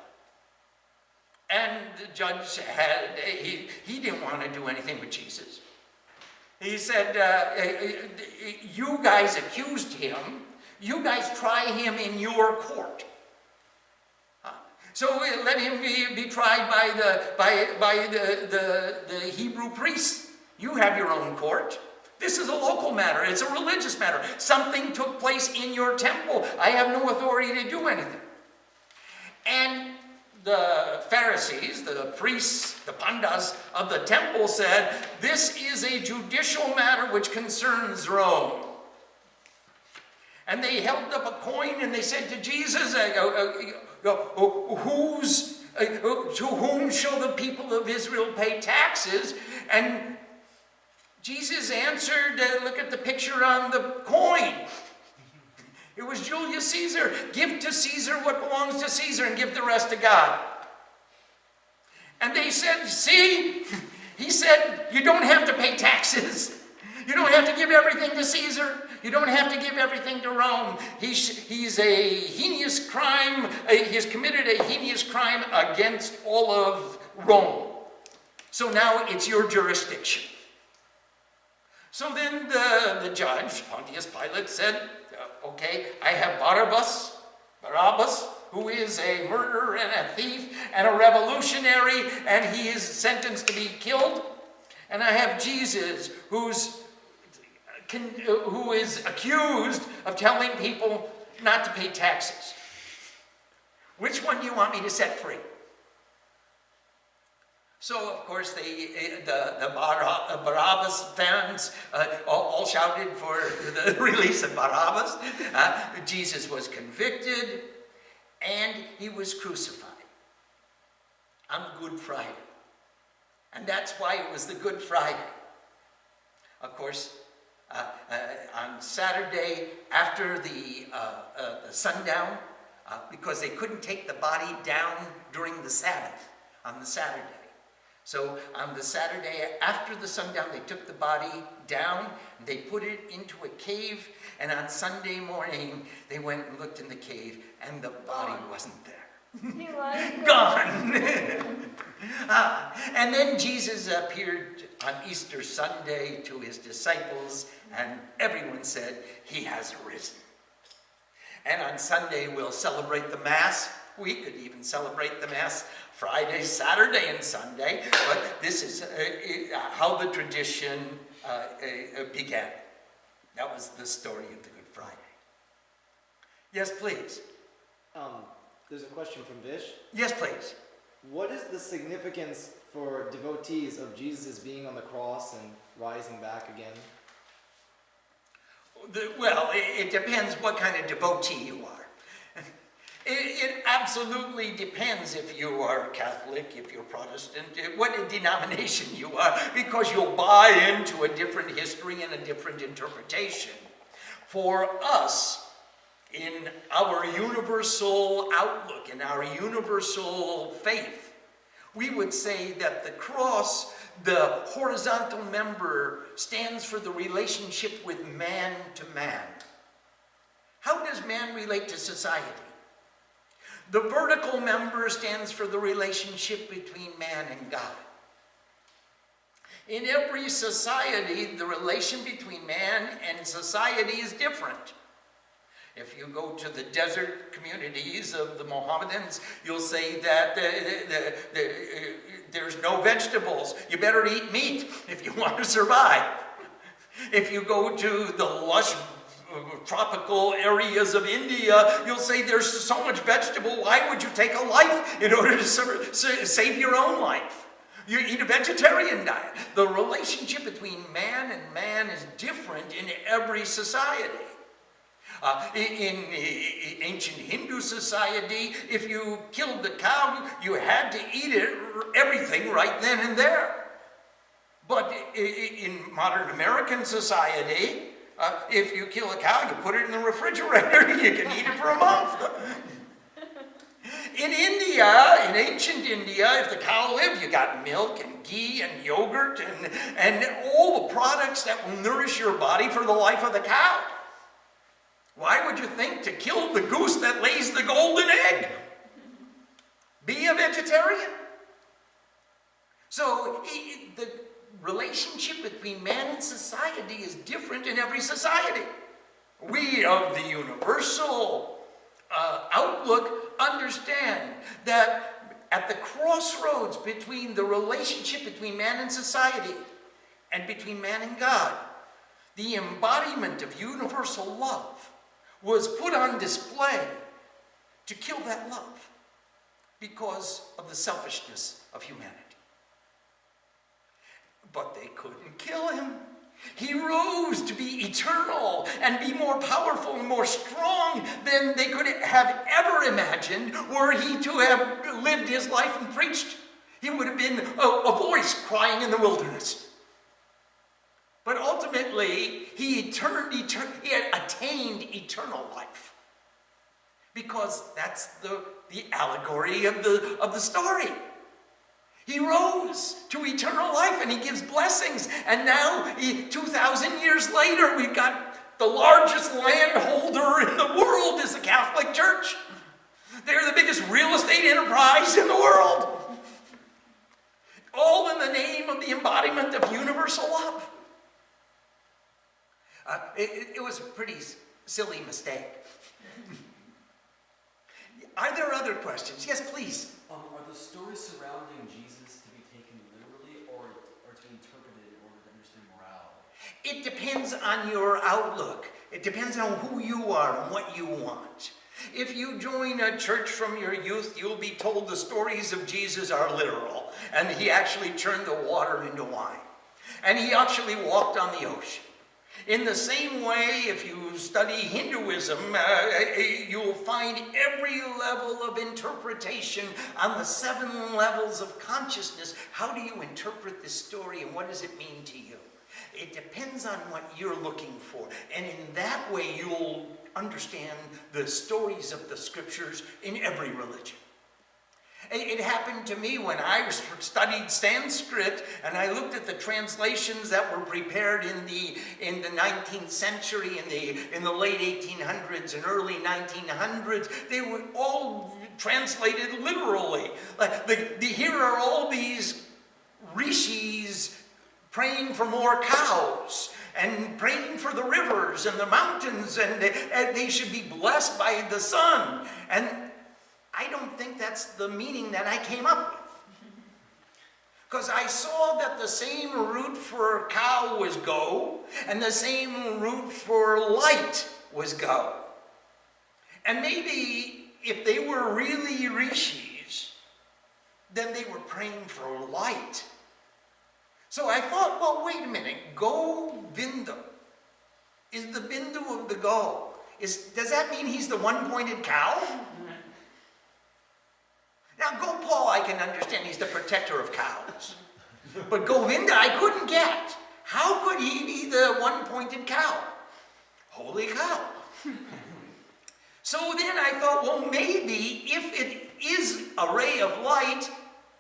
And the judge he didn't want to do anything with Jesus. He said, you guys accused him. You guys try him in your court. So let him be tried by the Hebrew priests. You have your own court. This is a local matter. It's a religious matter. Something took place in your temple. I have no authority to do anything. And the Pharisees, the priests, the pandas of the temple said, this is a judicial matter which concerns Rome. And they held up a coin and they said to Jesus, to whom shall the people of Israel pay taxes? And Jesus answered, look at the picture on the coin. It was Julius Caesar. Give to Caesar what belongs to Caesar and give the rest to God. And they said, see, he said, you don't have to pay taxes. You don't have to give everything to Caesar. You don't have to give everything to Rome. He's a heinous crime. He's committed a heinous crime against all of Rome. So now it's your jurisdiction. So then the judge, Pontius Pilate, said, okay, I have Barabbas, who is a murderer and a thief and a revolutionary, and he is sentenced to be killed. And I have Jesus, who is accused of telling people not to pay taxes. Which one do you want me to set free? So, of course, the Barabbas fans all shouted for the release of Barabbas. Jesus was convicted, and he was crucified on Good Friday. And that's why it was the Good Friday. Of course, on Saturday, after the sundown, because they couldn't take the body down during the Sabbath, on the Saturday. So on the Saturday after the sundown, they took the body down, and they put it into a cave, and on Sunday morning, they went and looked in the cave, and the body wasn't there. He was Gone! And then Jesus appeared on Easter Sunday to his disciples, and everyone said, he has risen. And on Sunday, we'll celebrate the Mass. We could even celebrate the Mass Friday, Saturday, and Sunday, but this is how the tradition began. That was the story of the Good Friday. Yes, please. There's a question from Vish. Yes, please. What is the significance for devotees of Jesus being on the cross and rising back again? Well, it depends what kind of devotee you are. It absolutely depends if you are Catholic, if you're Protestant, what denomination you are, because you'll buy into a different history and a different interpretation. For us, in our universal outlook, in our universal faith, we would say that the cross, the horizontal member, stands for the relationship with man to man. How does man relate to society? The vertical member stands for the relationship between man and God. In every society, the relation between man and society is different. If you go to the desert communities of the Mohammedans, you'll say that there's no vegetables. You better eat meat if you want to survive. If you go to the lush tropical areas of India, you'll say there's so much vegetable, why would you take a life in order to save your own life? You eat a vegetarian diet. The relationship between man and man is different in every society. In ancient Hindu society, if you killed the cow, you had to eat everything right then and there. But in modern American society, if you kill a cow, you put it in the refrigerator, you can eat it for a month. In India, in ancient India, if the cow lived, you got milk and ghee and yogurt and all the products that will nourish your body for the life of the cow. Why would you think to kill the goose that lays the golden egg? Be a vegetarian. So the relationship between man and society is different in every society. We of the universal outlook understand that at the crossroads between the relationship between man and society and between man and God, the embodiment of universal love was put on display to kill that love because of the selfishness of humanity. But they couldn't kill him. He rose to be eternal and be more powerful and more strong than they could have ever imagined were he to have lived his life and preached. He would have been a voice crying in the wilderness. But ultimately, he had attained eternal life. Because that's the allegory of the story. He rose to eternal life and he gives blessings. And now, 2,000 years later, we've got the largest landholder in the world is the Catholic Church. They're the biggest real estate enterprise in the world. All in the name of the embodiment of universal love. It was a pretty silly mistake. Are there other questions? Yes, please. Are the stories surrounding Jesus to be taken literally or to be interpreted in order to understand morality? It depends on your outlook. It depends on who you are and what you want. If you join a church from your youth, you'll be told the stories of Jesus are literal. And he actually turned the water into wine. And he actually walked on the ocean. In the same way, if you study Hinduism, you'll find every level of interpretation on the 7 levels of consciousness. How do you interpret this story and what does it mean to you? It depends on what you're looking for. And in that way, you'll understand the stories of the scriptures in every religion. It happened to me when I studied Sanskrit and I looked at the translations that were prepared in the 19th century, in the late 1800s and early 1900s. They were all translated literally. Here are all these rishis praying for more cows and praying for the rivers and the mountains, and they should be blessed by the sun. And I don't think that's the meaning that I came up with. Because I saw that the same root for cow was go, and the same root for light was go. And maybe if they were really rishis, then they were praying for light. So I thought, well, wait a minute, go Bindu is the Bindu of the go. Does that mean he's the one-pointed cow? Now, Gopal, I can understand, he's the protector of cows. But Govinda, I couldn't get. How could he be the one-pointed cow? Holy cow. So then I thought, well, maybe if it is a ray of light,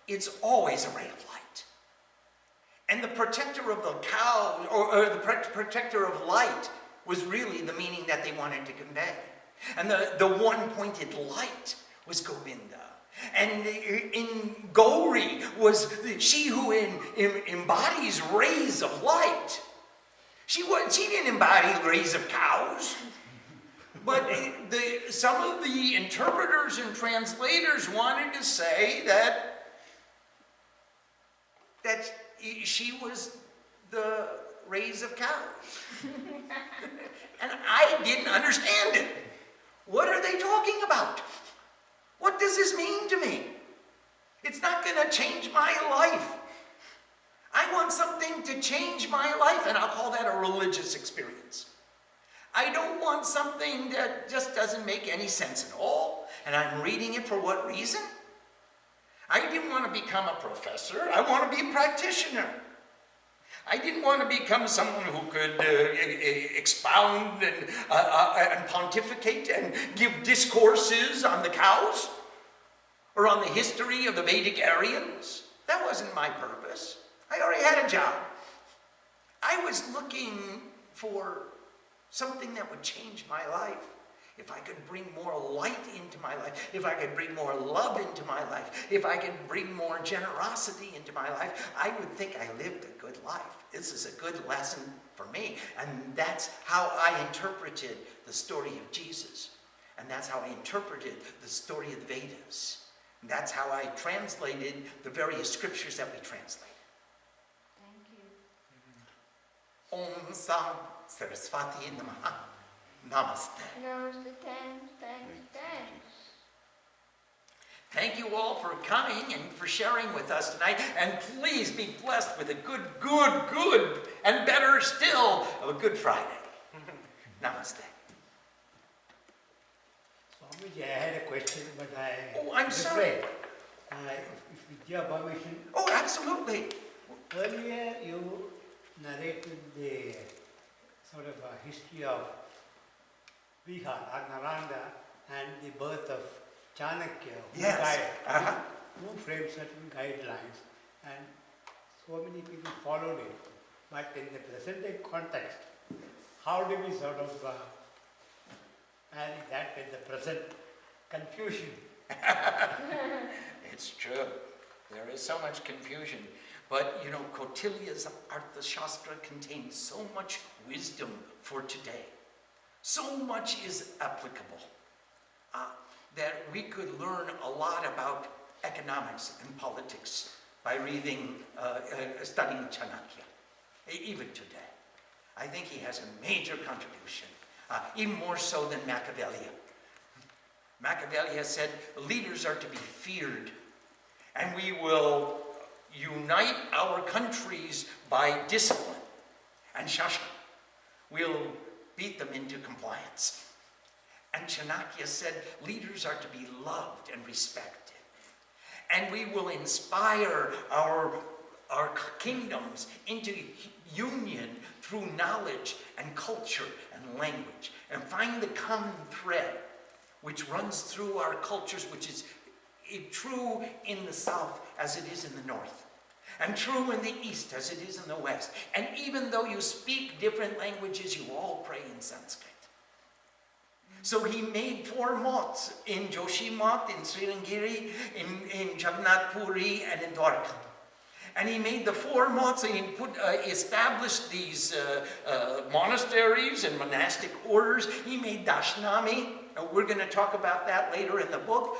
it's always a ray of light. And the protector of the cow, or the protector of light, was really the meaning that they wanted to convey. And the one-pointed light was Govinda. And in Gauri was she who embodies rays of light. She didn't embody rays of cows. But some of the interpreters and translators wanted to say that she was the rays of cows. And I I didn't understand it. What are they talking about? What does this mean to me? It's not going to change my life. I want something to change my life, and I'll call that a religious experience. I don't want something that just doesn't make any sense at all, and I'm reading it for what reason? I didn't want to become a professor. I want to be a practitioner. I didn't want to become someone who could expound and pontificate and give discourses on the cows or on the history of the Vedic Aryans. That wasn't my purpose. I already had a job. I was looking for something that would change my life. If I could bring more light into my life, if I could bring more love into my life, if I could bring more generosity into my life, I would think I lived a good life. This is a good lesson for me. And that's how I interpreted the story of Jesus. And that's how I interpreted the story of the Vedas. And that's how I translated the various scriptures that we translate. Thank you. Om Sam Saraswati Namaha. Namaste. Namaste. Thanks. Thank you all for coming and for sharing with us tonight. And please be blessed with a good, and better still, of a Good Friday. Namaste. Swamiji, I had a question, but I'm sorry. If with your permission. Oh, absolutely. Earlier you narrated the sort of a history of Bihar, Nalanda, and the birth of Chanakya, Yes. who framed certain guidelines, and so many people followed it. But in the present day context, how do we sort of marry that with the present confusion? It's true. There is so much confusion. But, you know, Kautilya's Artha Shastra contains so much wisdom for today. So much is applicable that we could learn a lot about economics and politics by studying Chanakya, even today. I think he has a major contribution, even more so than Machiavelli. Machiavelli has said leaders are to be feared, and we will unite our countries by discipline and shastra. We'll beat them into compliance. And Chanakya said leaders are to be loved and respected. And we will inspire our kingdoms into union through knowledge and culture and language, and find the common thread which runs through our cultures, which is true in the south as it is in the north, and true in the east as it is in the west. And even though you speak different languages, you all pray in Sanskrit. So he made 4 moths in Joshimath, in Srirangiri, in Jagannath Puri, and in Dwarka. And he made the 4 moths, and he established these monasteries and monastic orders. He made Dashnami. We're going to talk about that later in the book.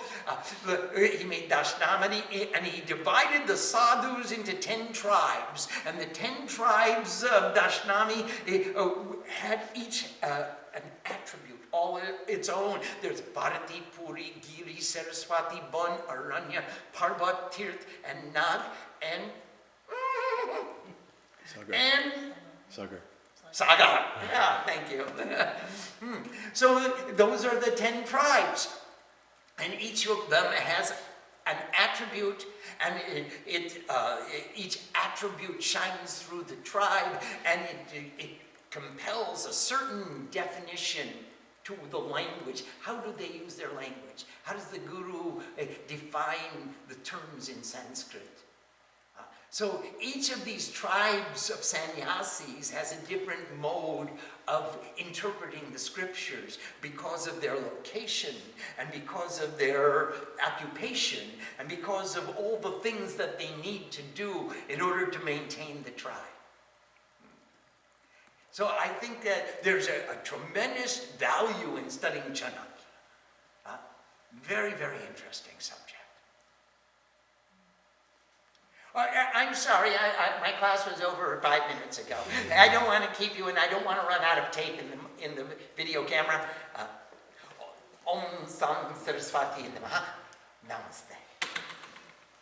He made Dashnami, and he divided the sadhus into 10 tribes. And the 10 tribes of Dashnami had each an attribute, all its own. There's Bharati, Puri, Giri, Saraswati, Bon, Aranya, Parbat, Tirth, and Nag, and Sagar. Sagar. Yeah, thank you. So those are the 10 tribes. And each of them has an attribute, and each attribute shines through the tribe, and it compels a certain definition to the language. How do they use their language? How does the guru define the terms in Sanskrit? So each of these tribes of sannyasis has a different mode of interpreting the scriptures because of their location and because of their occupation and because of all the things that they need to do in order to maintain the tribe. So I think that there's a tremendous value in studying Chanakya. Very, very interesting subject. I'm sorry, my class was over 5 minutes ago. I don't want to keep you, and I don't want to run out of tape in the video camera. Om Sam Saraswati Namaha. Namaste.